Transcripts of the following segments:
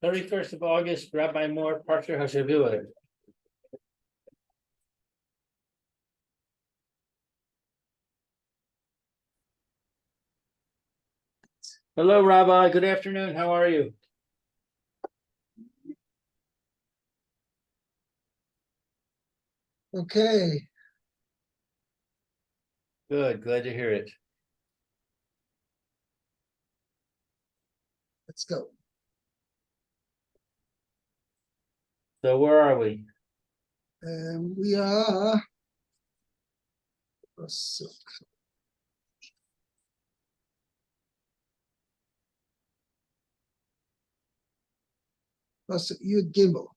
31st of August, Rabbi Moore, Parsha Hashavua. Hello, Rabbi. Good afternoon. How are you? Okay, Good. Glad to hear it. let's go. So where are we? We are Yud Gimel,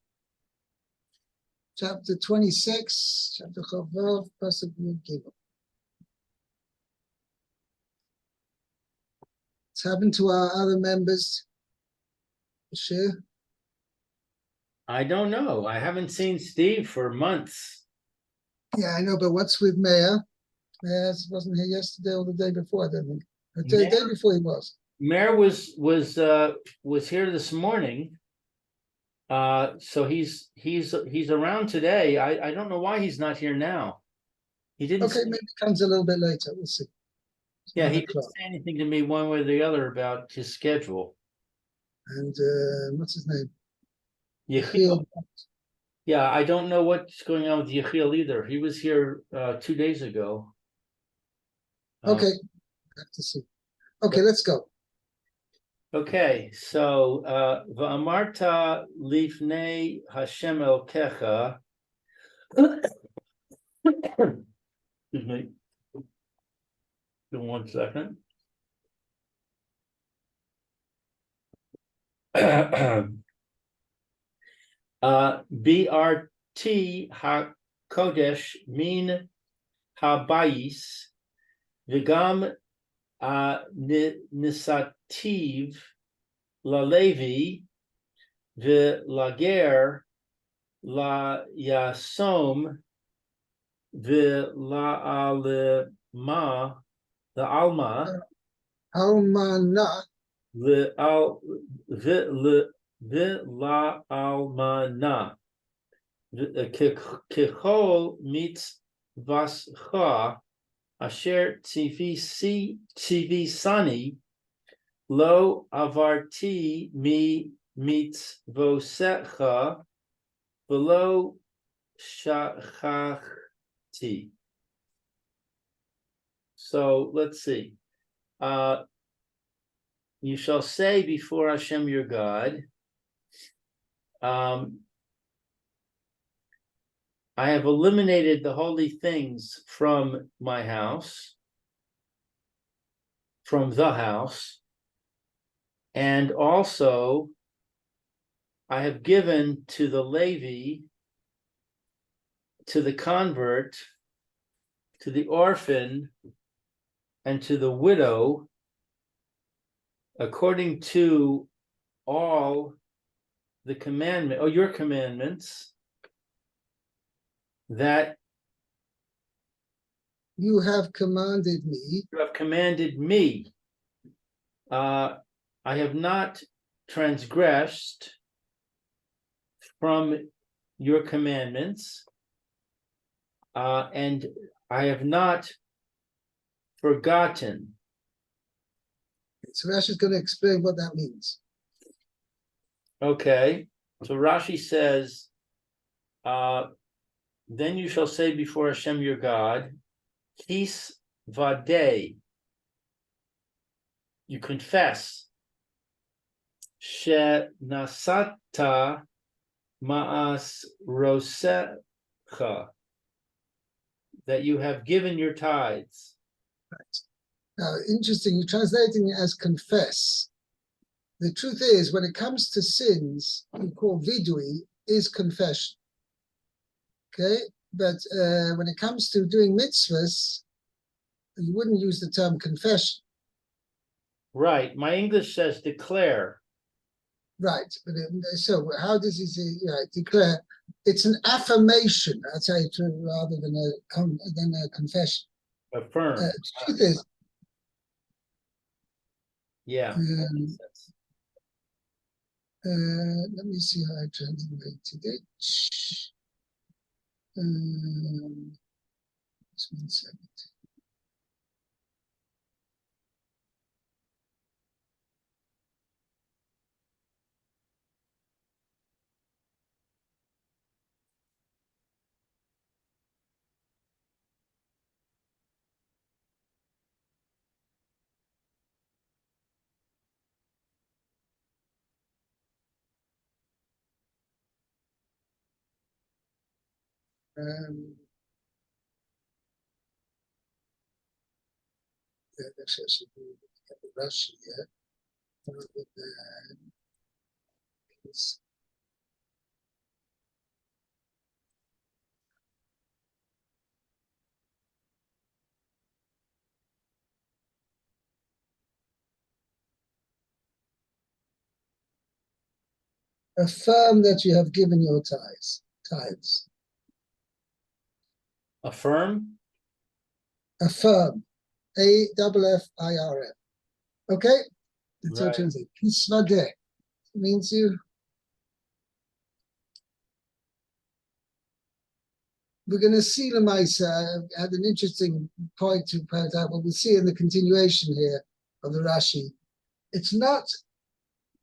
chapter 26, chapter Chavav, Pasuk Yud Gimel. What's happened to our other members? Share. I don't know. I haven't seen Steve for months. Yeah, I know, but what's with Mayor? Mayor wasn't here yesterday or the day before, I don't think. The day before he was. Mayor was here this morning. So he's around today. I don't know why he's not here now. He didn't. Okay, maybe he comes a little bit later. We'll see. Yeah, he didn't say anything to me one way or the other about his schedule. And what's his name? Yechiel. Yeah, I don't know what's going on with Yechiel either. He was here 2 days ago. Okay, have to see. Okay, let's go. Okay, so Va'amarta lifnei Hashem Elkecha. Excuse me. Give me 1 second. BRT HaKodesh Min HaBayis V'gam Nisativ LaLevi V'lager LaYasom V'la'alma Alma Almana. V'la'almana Kechol mitzvascha asher tzivisani lo avarti mi mitzvosecha v'lo shachachti. So let's see. You shall say before Hashem your God, I have eliminated the holy things from my house, from the house, and also I have given to the Levi, to the convert, to the orphan, and to the widow, according to all the commandment, or your commandments, that You have commanded me. You have commanded me. I have not transgressed from your commandments, and I have not forgotten. So Rashi is going to explain what that means. Okay, so Rashi says, then you shall say before Hashem your God, Kis vadei, you confess, She nasata ma'as rosecha, that you have given your tithes. Right. Now, interesting, you're translating it as confess. The truth is, when it comes to sins, we call vidui is confession. Okay, but when it comes to doing mitzvahs, you wouldn't use the term confession. Right. My English says declare. Right. But so how does he say declare? It's an affirmation, I'd say, rather than a confession. Affirm. The truth is, yeah. Let me see how I translated it. Just 1 second. Actually, I should get the Rashi here. Affirm that you have given your tithes. Affirm. Affirm. AFFIRM. Okay? That's how it Right. translates. Kisvadeh means you. We're going to see Lamaisa. I had an interesting point to point out, but we'll see in the continuation here of the Rashi. It's not,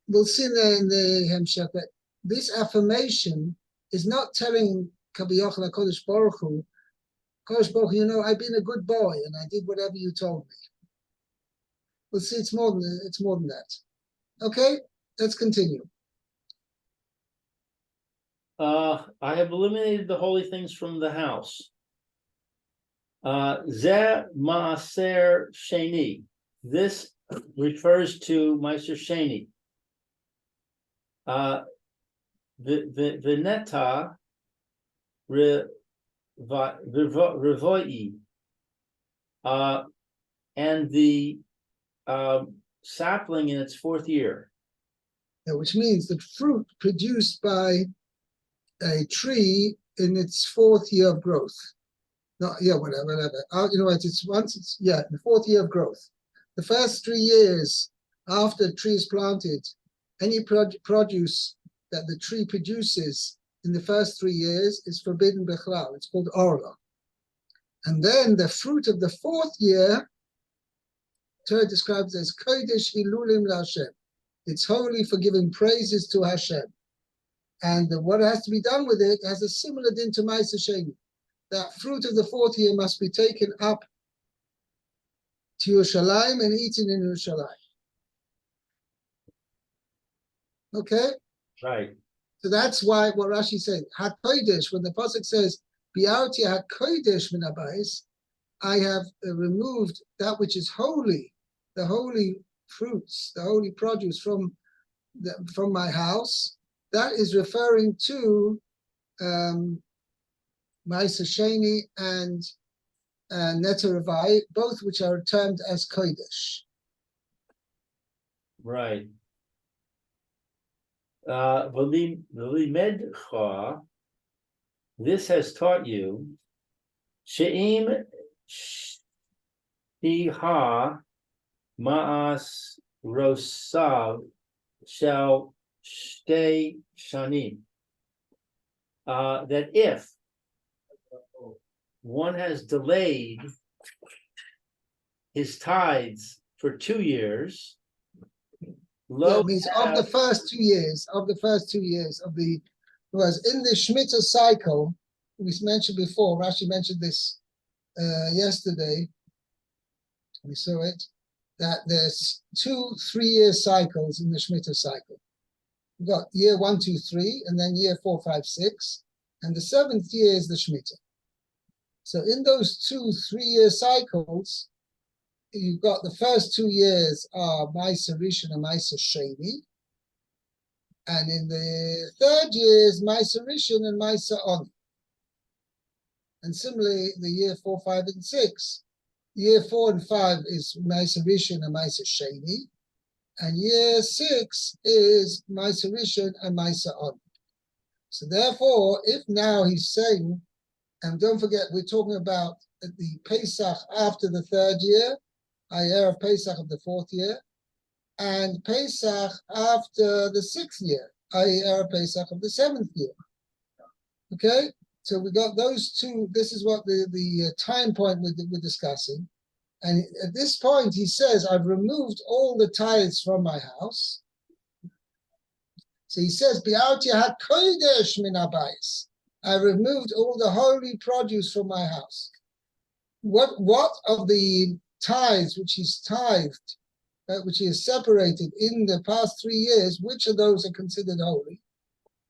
we'll see in the Hemshech that this affirmation is not telling Kabi Yochanan Kodesh Baruch Hu, Kodesh Baruch Hu, you know, I've been a good boy and I did whatever you told me. We'll see it's more than that. Okay, let's continue. I have eliminated the holy things from the house. Zeh Maaser Sheni. This refers to Maaser Sheni. Vineta Revoi. And the sapling in its 4th year. Yeah, which means that fruit produced by a tree in its 4th year of growth. No, yeah, whatever. You know what? It's the 4th year of growth. The first 3 years after the tree is planted, any produce that the tree produces in the first 3 years is forbidden bechlal. It's called orla. And then the fruit of the 4th year, Torah describes as kodesh hilulim laHashem. It's holy for giving praises to Hashem. And what has to be done with it has a similar din to Maaser Sheni. That fruit of the 4th year must be taken up to Yerushalayim and eaten in Yerushalayim. Okay? Right. So that's why what Rashi said, HaKodesh, when the Pasuk says, Bi'arti HaKodesh min habayis, I have removed that which is holy, the holy fruits, the holy produce from my house. That is referring to Maaser Sheni and Netarevai, both which are termed as Kodesh. Right. V'limedcha, this has taught you, she'im shiha ma'as rosav shall stay shanim. That if one has delayed his tithes for 2 years, It means of the first 2 years, of the was in the Shemitah cycle, we mentioned before, Rashi mentioned this yesterday, we saw it, that there's 2 3-year cycles in the Shemitah cycle. We've got year 1, 2, 3, and then year 4, 5, 6, and the 7th year is the Shemitah. So in those 2 3-year cycles, you've got the first 2 years are Maaser Rishon and Maaser Sheni, and in the 3rd year is Maaser Rishon and Maaser Oni. And similarly, the year 4, 5, and 6, year 4 and 5 is Maaser Rishon and Maaser Sheni, and year 6 is Maaser Rishon and Maaser Oni. So therefore, if now he's saying, and don't forget, we're talking about the Pesach after the 3rd year, Erev Pesach of the 4th year, and Pesach after the 6th year. i.e. Erev Pesach of the 7th year. Okay, so we got those two. This is what the time point we're discussing. And at this point, he says, I've removed all the tithes from my house. So he says, Bi'arti hakodesh min habayis. I removed all the holy produce from my house. What of the tithes which he's tithed, which he has separated in the past 3 years, which of those are considered holy?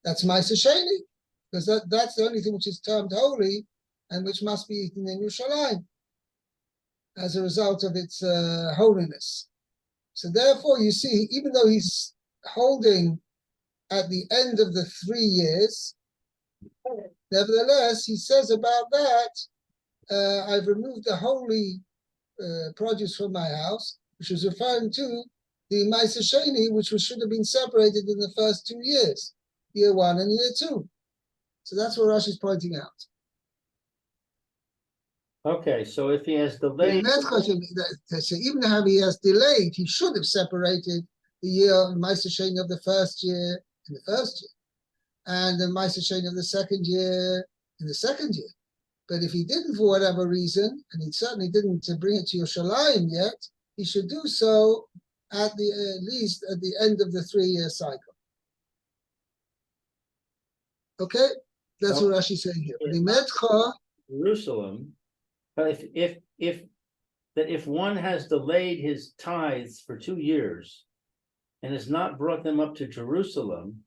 That's Ma'aser Sheni, because that's the only thing which is termed holy and which must be eaten in Yerushalayim as a result of its holiness. So therefore, you see, even though he's holding at the end of the 3 years, nevertheless, he says about that, I've removed the holy produce from my house, which was referring to the Ma'aser Sheni, which should have been separated in the first 2 years, year 1 and year 2. So that's what Rashi is pointing out. Okay, so if he has The delayed, next question, so even if he has delayed, he should have separated the year of Ma'aser Sheni of the first year in the first year, and the Ma'aser Sheni of the second year in the second year. But if he didn't, for whatever reason, and he certainly didn't bring it to Yerushalayim yet, he should do so at least at the end of the 3-year cycle. Okay, that's what Rashi's saying here. Jerusalem, but if one has delayed his tithes for 2 years and has not brought them up to Jerusalem,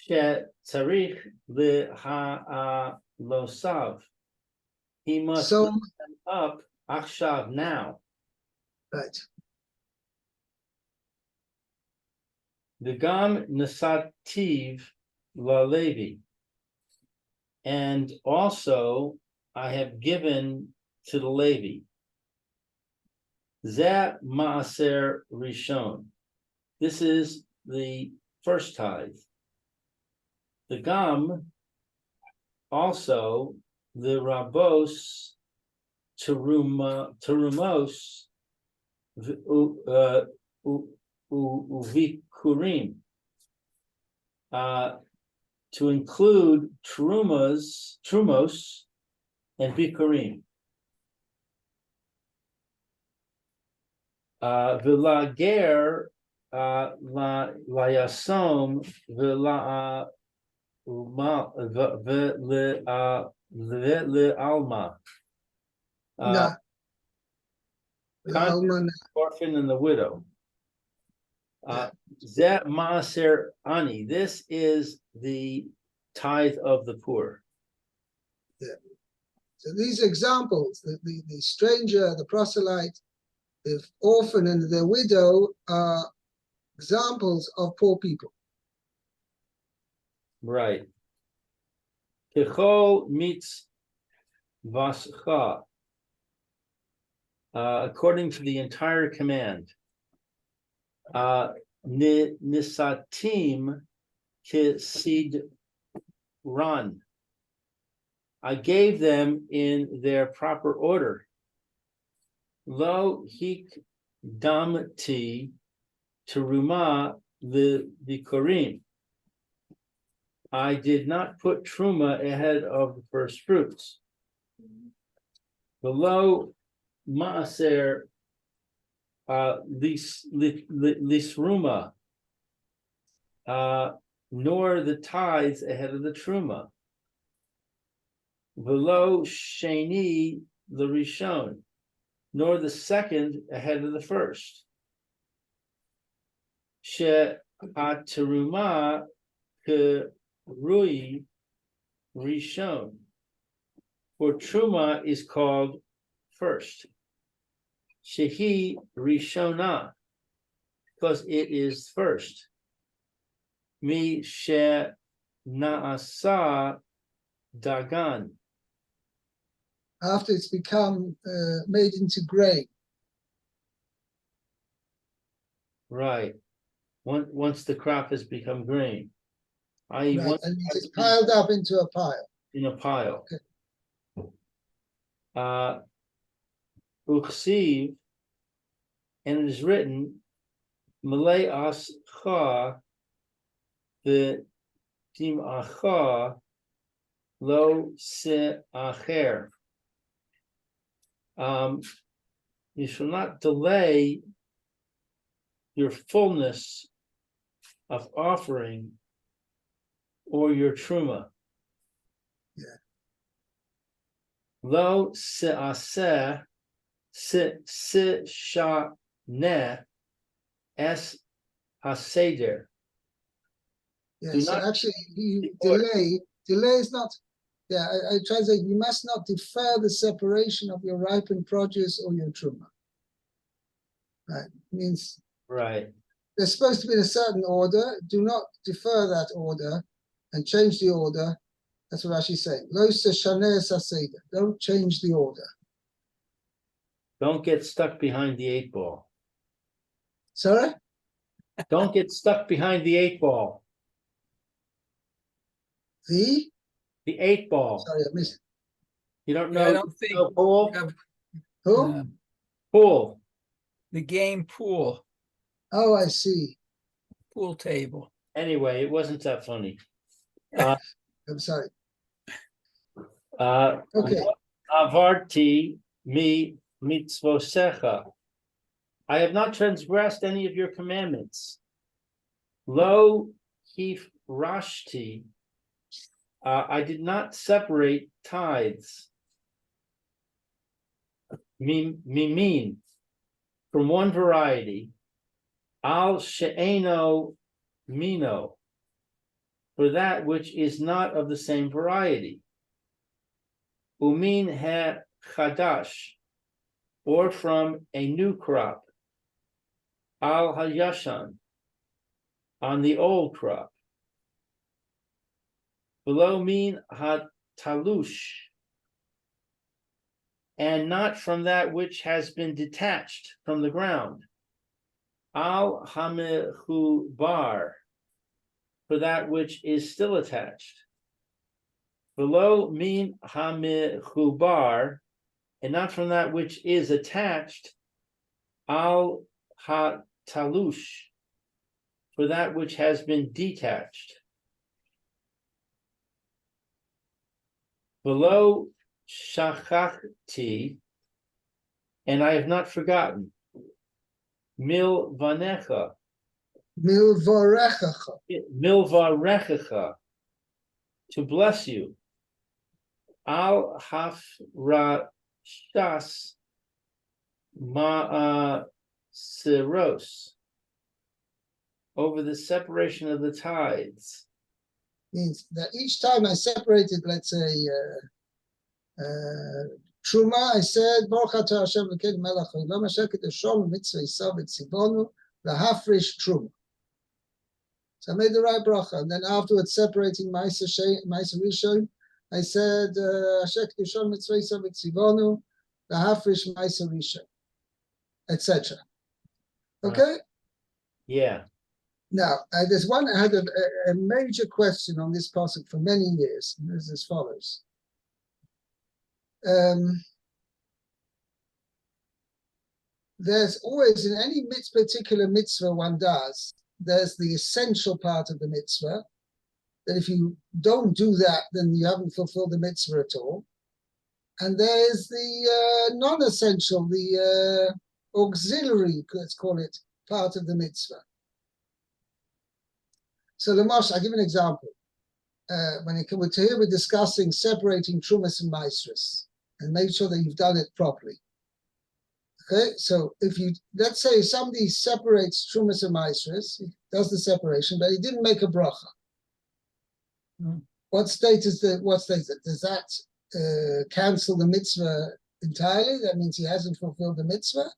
shetzarich leHa'losav, he must bring them up achshav now. Right. V'gam nesativ la'levi, and also I have given to the Levi. Zeh Maaser Rishon. This is the first tithe. The Gam, also the Rabos Terumos Uvikurim, to include Trumos, and Bikurim. V'lager layasom v'le'alma. The orphan and the widow. Zeh Maaser Ani. This is the tithe of the poor. Yeah. So these examples, the stranger, the proselyte, the orphan, and the widow are examples of poor people. Right. Kechol mitz vascha. According to the entire command. Nisatim kisid ran. I gave them in their proper order. Lo hik damti teruma the I did not put truma ahead of the first fruits. Below maaser lisruma, nor the tithes ahead of the truma. Below sheni l'rishon, nor the second ahead of the first. She hateruma kerui rishon, for truma is called first. Shehi rishona, because it is first. Mi she naasa dagan, after it's become made into grain. Right. Once the crop has become grain. Right. And it's piled up into a pile. In a pile. Okay. Uksiv, and it is written, Malay as cha the tim'acha lo se'acher. You shall not delay your fullness of offering or your truma. Yeah. Lo se'aseh shaneh es haseder. Yeah, Do so not actually, you order. delay is not, yeah, I translate, you must not defer the separation of your ripened produce or your truma. Right, means Right. they're supposed to be in a certain order. Do not defer that order and change the order. That's what Rashi's saying. Lo seshaneh saseda. Don't change the order. Don't get stuck behind the 8 ball. Sorry? Don't get stuck behind the 8 ball. The? The 8 ball. Sorry, I missed. You don't Yeah, I know, don't think pool? we have Who? Pool. the game pool Oh, I see. table. Anyway, it wasn't that funny. I'm sorry. Uh, Okay. Avarti mi mitzvosecha. I have not transgressed any of your commandments. Lo hif rashti. I did not separate tithes. Mimin, from one variety. Al she'eno mino, for that which is not of the same variety. Umin ha chadash, or from a new crop. Al hayashan, on the old crop. Below min ha talush, and not from that which has been detached from the ground. Al hamechubar, for that which is still attached. Below min hamechubar, and not from that which is attached. Al hatalush, for that which has been detached. Below shachachti, and I have not forgotten. Milvanecha, Milvarechacha. milvarechecha, to bless you. Al hafrashas ma'asiros, over the separation of the tithes. Means that each time I separated, let's say, Truma, I said, Baruch atah Hashem Elokeinu melech haolam asher kiddushom mitzvah Savo tzivonu lahafrish Truma. So I made the right bracha, and then afterwards separating Ma'aser Rishon, I said, asher kiddushom mitzvah Savo tzivonu lahafrish Ma'aser Rishon, etc. Okay. Yeah. Now, there's one, I had a major question on this pasuk for many years, and it's as follows. There's always, in any particular mitzvah one does, there's the essential part of the mitzvah, that if you don't do that, then you haven't fulfilled the mitzvah at all. And there's the non-essential, the auxiliary, let's call it, part of the mitzvah. So Lamosh, I'll give an example. When it comes to here, we're discussing separating trumas and maestras, and make sure that you've done it properly. Okay, so if you, let's say somebody separates trumas and maestras, he does the separation, but he didn't make a bracha. What state is that? What state is that? Does that cancel the mitzvah entirely? That means he hasn't fulfilled the mitzvah?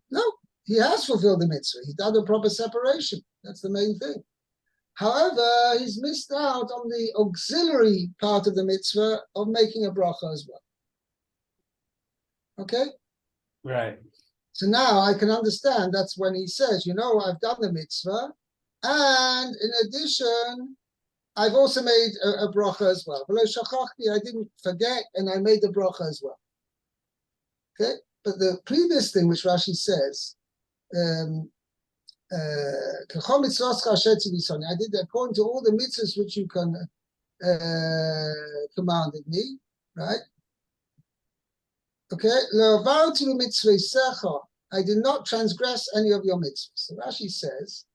No, he has fulfilled the mitzvah. He's done the proper separation. That's the main thing. However, he's missed out on the auxiliary part of the mitzvah of making a bracha as well. Okay? Right. So now I can understand that's when he says, you know, I've done the mitzvah, and in addition, I've also made a bracha as well. I didn't forget, and I made the bracha as well. Okay? But the previous thing which Rashi says, ככל מצוותך אשר ציוויתני, I did according to all the mitzvahs which you commanded me, right? Okay, לא עברתי במצוותיך, I did not transgress any of your mitzvahs. So Rashi says,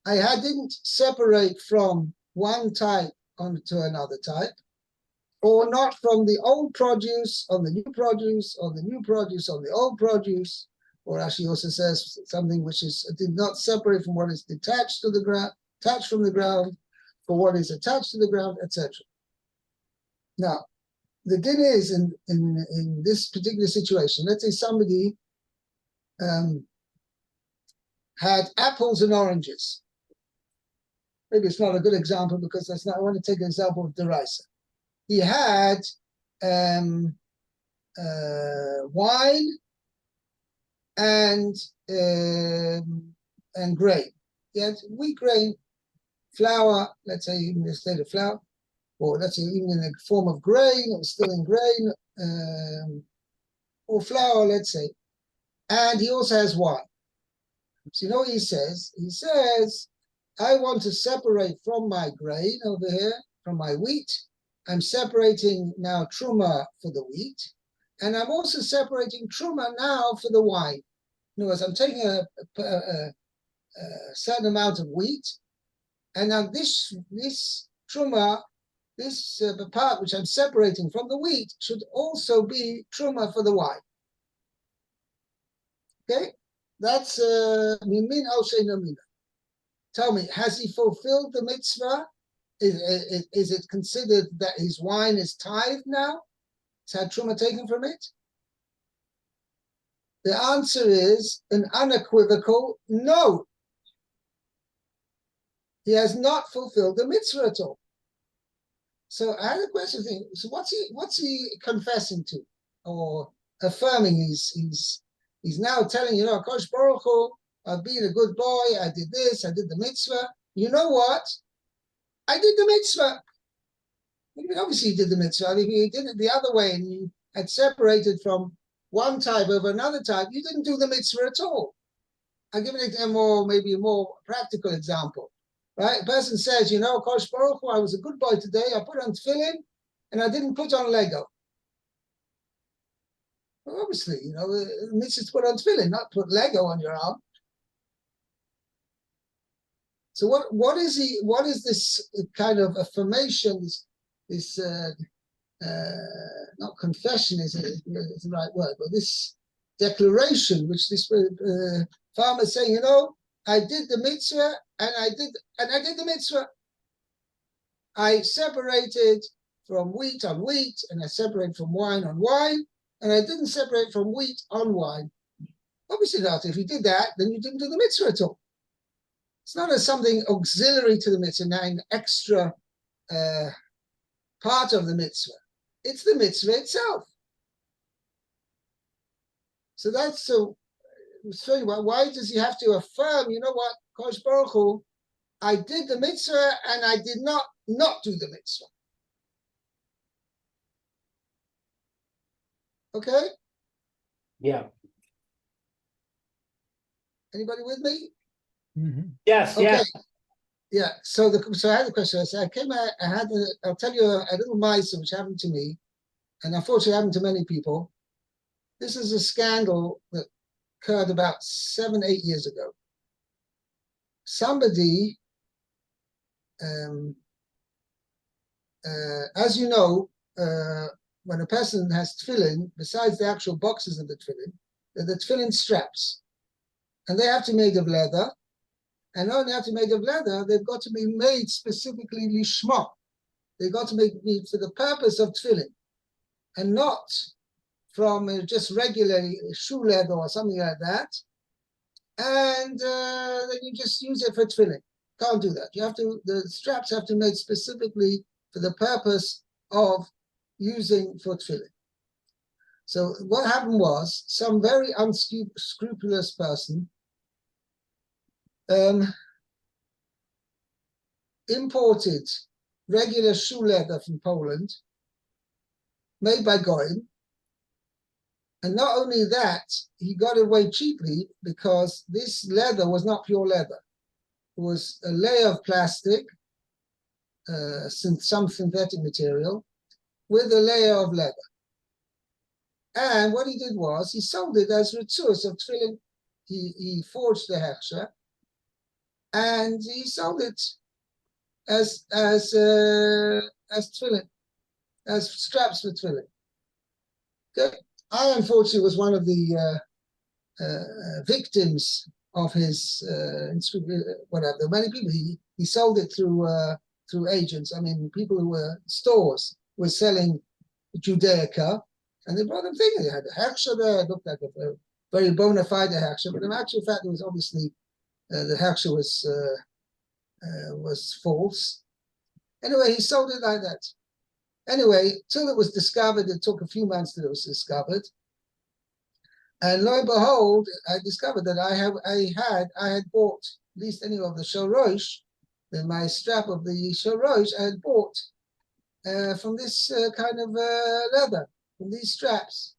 I didn't separate from one type onto another type, or not from the old produce on the new produce, or the new produce on the old produce. Or Rashi also says something which is did not separate from what is detached to the ground, attached from the ground, for what is attached to the ground, etc. Now, the din is in this particular situation. Let's say somebody had apples and oranges. Maybe it's not a good example because that's not. I want to take an example of derisa. He had wine and grain. He had wheat grain, flour, let's say even in the state of flour, or let's say even in the form of grain, or still in grain, or flour, let's say. And he also has wine. So you know what he says? He says, I want to separate from my grain over here, from my wheat. I'm separating now truma for the wheat, and I'm also separating truma now for the wine. In other words, I'm taking a certain amount of wheat, and now this truma, this part which I'm separating from the wheat, should also be truma for the wine. Okay, that's mimin al sheino mina. Tell me, has he fulfilled the mitzvah? Is it considered that his wine is tithed now? Has had truma taken from it? The answer is an unequivocal no. He has not fulfilled the mitzvah at all. So I had a question. So what's he confessing to or affirming? He's now telling Kosh Baruch Hu, I've been a good boy. I did this. I did the mitzvah. You know what? I did the mitzvah. Obviously, he did the mitzvah. If he did it the other way and you had separated from one type over another type, you didn't do the mitzvah at all. I'll give it maybe a more practical example. Right? A person says, Kosh Baruch Hu, I was a good boy today. I put on tefillin and I didn't put on Lego. Well, obviously, the mitzvah is to put on tefillin, not put Lego on your arm. So what is this kind of affirmation, this not confession is the right word, but this declaration which this farmer is saying, I did the mitzvah and I did the mitzvah. I separated from wheat on wheat, and I separated from wine on wine, and I didn't separate from wheat on wine. Obviously not. If you did that, then you didn't do the mitzvah at all. It's not as something auxiliary to the mitzvah, now an extra part of the mitzvah. It's the mitzvah itself. So that's so. Why does he have to affirm? You know what, Kosh Baruch Hu, I did the mitzvah and I did not do the mitzvah. Okay. Yeah. Anybody with me? Mhm. Yes. Okay. Yes. Yeah. So I had a question. I'll tell you a little mice which happened to me, and unfortunately happened to many people. This is a scandal that occurred about 7-8 years ago. Somebody, as you know, when a person has tefillin, besides the actual boxes of the tefillin, there are the tefillin straps, and they have to be made of leather. And not only have to be made of leather, they've got to be made specifically lishma. They've got to be for the purpose of tefillin, and not from just regular shoe leather or something like that. And then you just use it for tefillin. Can't do that. The straps have to be made specifically for the purpose of using for tefillin. So what happened was some very unscrupulous person imported regular shoe leather from Poland, made by Goyim, And not only that, he got away cheaply because this leather was not pure leather. It was a layer of plastic, some synthetic material, with a layer of leather. And what he did was he sold it as ritzus of tefillin. He forged the hechsher, and he sold it as tefillin, as straps for tefillin. Okay. I unfortunately was one of the victims of his whatever. There were many people. He sold it through agents. I mean, people who were stores were selling Judaica, and they brought them things. They had a hechsher there. It looked like a very bona fide hechsher, but in actual fact, it was obviously the hechsher was false. Anyway, he sold it like that. Anyway, till it was discovered, it took a few months till it was discovered. And lo and behold, I discovered that I had bought at least any of the shorosh, my strap of the shorosh, I had bought from this kind of leather, from these straps.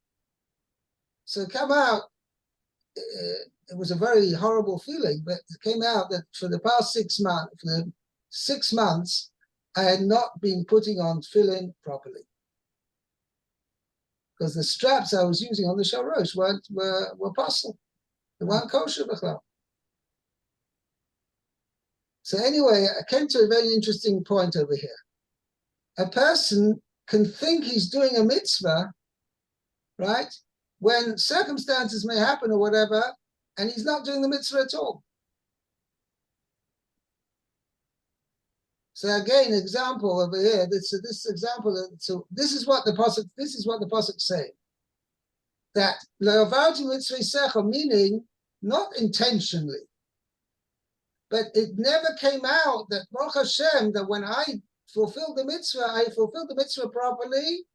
So it came out, it was a very horrible feeling, but it came out that for the past 6 months, I had not been putting on tefillin properly. Because the straps I was using on the shorosh were pasul. They weren't kosher b'chlal. So anyway, I came to a very interesting point over here. A person can think he's doing a mitzvah, right? When circumstances may happen or whatever, and he's not doing the mitzvah at all. So again, example over here. This example. So this is what the pasuk say. That le'avarti mitzvah secha, meaning not intentionally, but it never came out that Baruch Hashem, that when I fulfilled the mitzvah properly,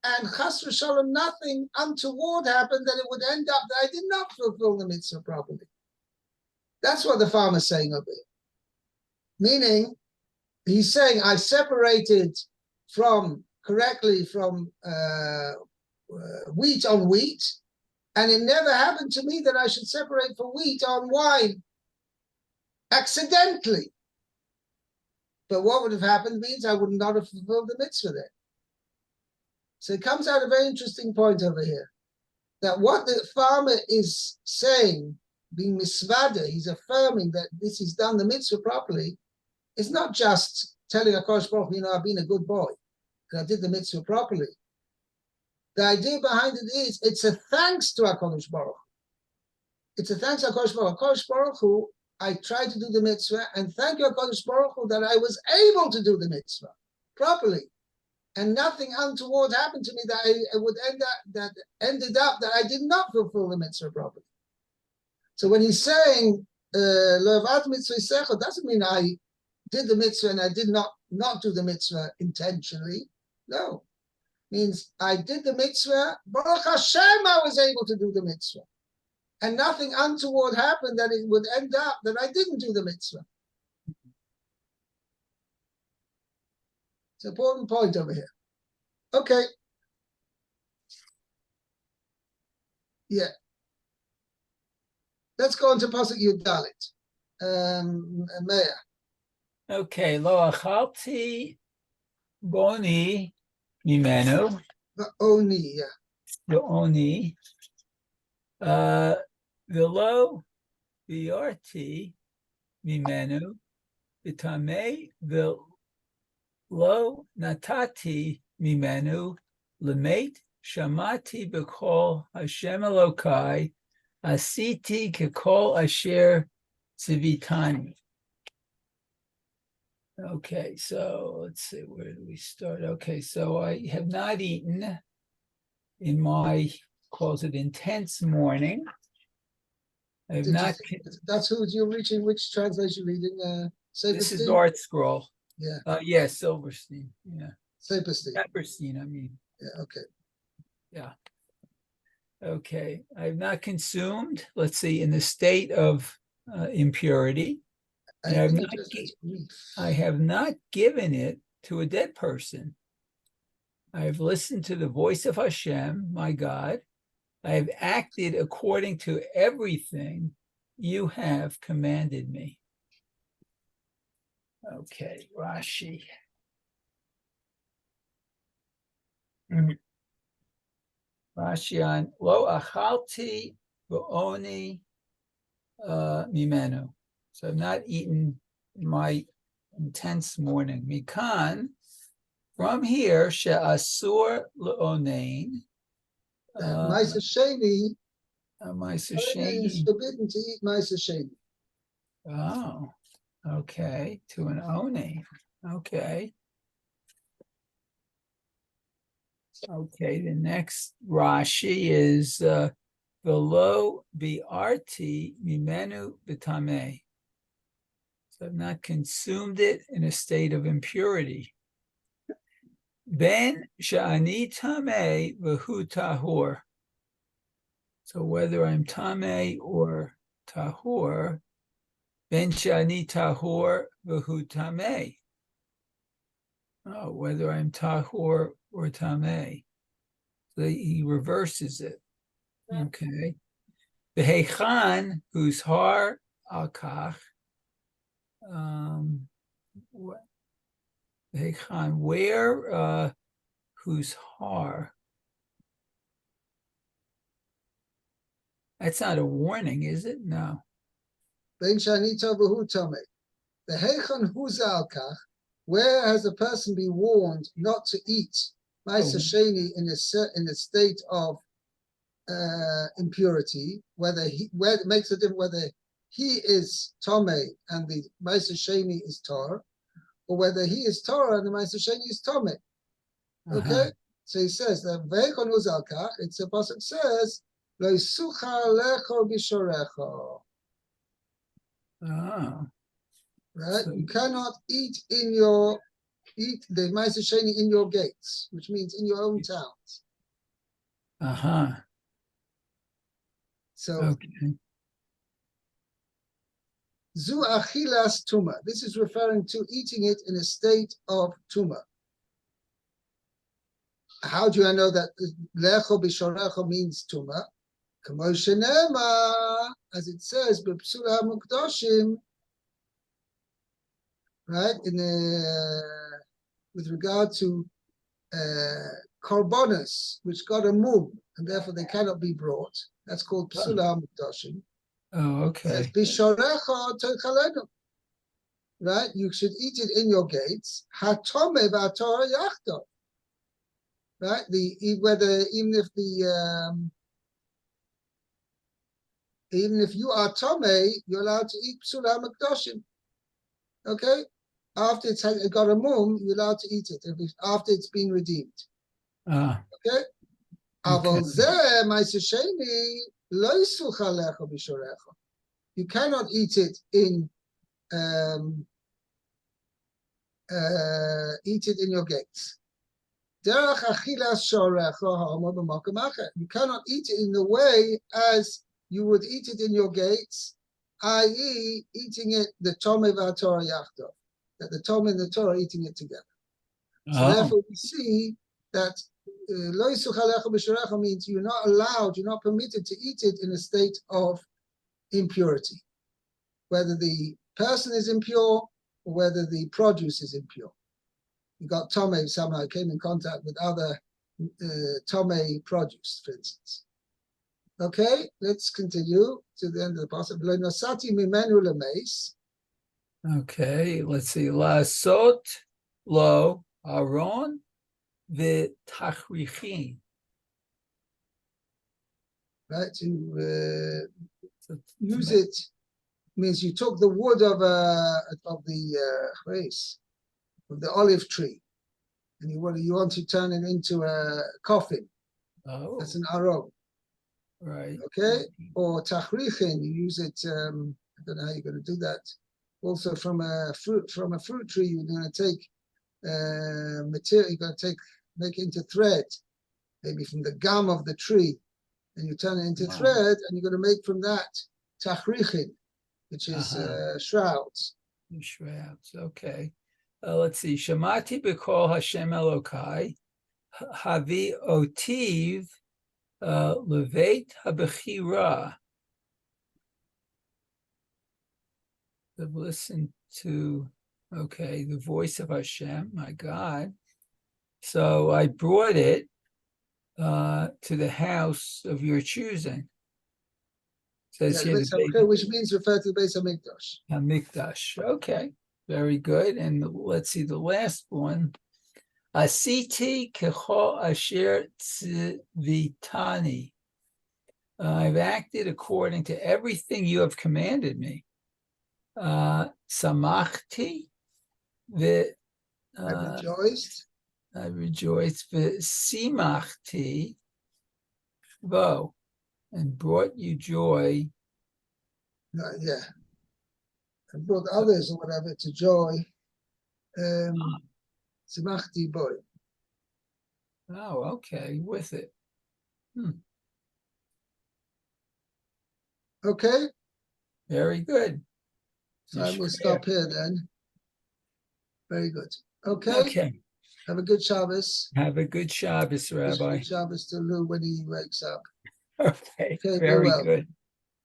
and chas v'shalom, nothing untoward happened, that it would end up that I did not fulfill the mitzvah properly. That's what the farmer is saying over here. Meaning, he's saying I separated correctly from wheat on wheat, and it never happened to me that I should separate for wheat on wine accidentally. But what would have happened means I would not have fulfilled the mitzvah then. So it comes out a very interesting point over here, that what the farmer is saying, being misvada, he's affirming that this is done the mitzvah properly. It's not just telling HaKadosh Baruch Hu, I've been a good boy, because I did the mitzvah properly. The idea behind it is, it's a thanks to HaKadosh Baruch Hu. It's a thanks to HaKadosh Baruch Hu. HaKadosh Baruch Hu, I tried to do the mitzvah, and thank you HaKadosh Baruch Hu that I was able to do the mitzvah properly. And nothing untoward happened to me that ended up that I did not fulfill the mitzvah properly. So when he's saying, Le'avat mitzvah secha, doesn't mean I did the mitzvah and I did not do the mitzvah intentionally. No. It means I did the mitzvah, Baruch Hashem, I was able to do the mitzvah. And nothing untoward happened that it would end up that I didn't do the mitzvah. It's an important point over here. Okay. Yeah. Let's go on to Pasuk Yud Dalet. Meir. Okay, lo achalti boni mimenu, Oni, yeah. the oni, velo viarti mimenu, vitame velo natati mimenu, lemet shamati b'kol Hashem Elokai, asiti kekol asher tzivitani. Okay, so let's see, where do we start? Okay, so I have not eaten in my, calls it intense morning. I have not. That's who you're reaching. Which translation reading? This is Art Scroll. Yeah. Yeah, Silverstein. Yeah. Silverstein. I mean. Yeah. Okay. Yeah. Okay. I have not consumed. Let's see, in the state of impurity. And I have not given it to a dead person. I have listened to the voice of Hashem, my God, I have acted according to everything you have commanded me. Okay, Rashi. Rashi on lo achalti v'oni mimenu. So I've not eaten my intense morning. Mikan, from here, she'asur le'onein. Ma'aser Sheni, Ma'aser it's Sheni. forbidden to eat Ma'aser Sheni. Oh, okay. To an onein. Okay. Okay, the next Rashi is velo bi'arti mimenu b'tameh. So I've not consumed it in a state of impurity. Ben sha'ani tameh v'hu tahor. So whether I'm tameh or tahor, ben sha'ani tahor v'hu tameh. Oh, whether I'm tahor or tameh. So he reverses it. Okay. The Heichan, who's har al-kach, Heichan, where, who's har? That's not a warning, is it? No. Ben Shani Tovahu Tome. The Heichon Huzalkach, where has a person been warned not to eat Ma'aser Sheni in a state of impurity, whether it makes a difference whether he is Tome and the Ma'aser Sheni is Tor, or whether he is Torah and the Ma'aser Sheni is Tome. Okay? So he says that Veichon Uzalkach, it's a pasuk says, Lo Yisucha Lecho Bishorecho. Oh. Right? So, You cannot eat the Ma'aser Sheni in your gates, which means in your own towns. So okay. Zu achilas tuma. This is referring to eating it in a state of tuma. How do I know that lecho bishorecho means tuma? Kamo shenema, as it says, b'psula mukdoshim, right? With regard to korbanos, which got a mum, and therefore they cannot be brought. That's called psula mukdoshim. Oh, It says okay. bishorecho tochalenu. Right? You should eat it in your gates. Hatome v'atorah yachto. Right? Even if you are tome, you're allowed to eat psula makdoshim. Okay? After it got a mum, you're allowed to eat it after it's been redeemed. Okay? Avol zeh ma'aser sheni lo yisucha lecho b'shorecho. You cannot eat it in your gates. You cannot eat it in the way as you would eat it in your gates, i.e., eating it the Tome v'Torah yachto, that the Tome and the Torah are eating it together. So therefore, we see that lo yisucha lecho b'shorecho means you're not allowed, you're not permitted to eat it in a state of impurity, whether the person is impure or whether the produce is impure. You got Tome somehow came in contact with other Tome produce, for instance. Okay, let's continue to the end of the passage. Okay, let's see. Lasot lo aron v'tachrichin. Right, to use it means you took the wood of the olive tree, and you want to turn it into a coffin. Oh, that's an aron. Right. Okay, or tachrichin, you use it. I don't know how you're going to do that. Also, from a fruit tree, you're going to take material. You're going to make it into thread, maybe from the gum of the tree, and you turn it into thread, and you're going to make from that tachrichin, which is shrouds. Shrouds. Okay. Let's see. Shamati b'kol Hashem Elokai, havi otiv Levet habechira. Listen to, okay, the voice of Hashem, my God. So I brought it to the house of your choosing. Says Yeah, here the which means refer to the Beis Hamikdash. Hamikdash. Okay, very good. And let's see the last one. Asiti kecho asher tzvitani. I've acted according to everything you have commanded me. Samachti, I rejoiced. I rejoiced. Simachti, bo, and brought you joy. Yeah. I brought others or whatever to joy. Simachti boy. Oh, okay, with it. Okay, Very good. so I will stop here then. Very good. Okay. Okay. Have a good Shabbos. Have a good Shabbos, Rabbi. Good Shabbos to Lou when he wakes up. Okay, Okay, very well. good.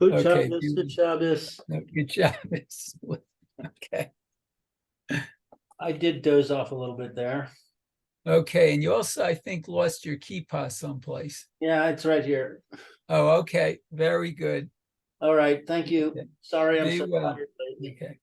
Good Okay, Shabbos, good Shabbos. no, good Shabbos. Okay. I did doze off a little bit there. Okay, and you also, I think, lost your kippah someplace. Yeah, it's right here. Oh, okay, very good. All right, thank you. Okay. Sorry, I'm Be so well. tired lately. Okay.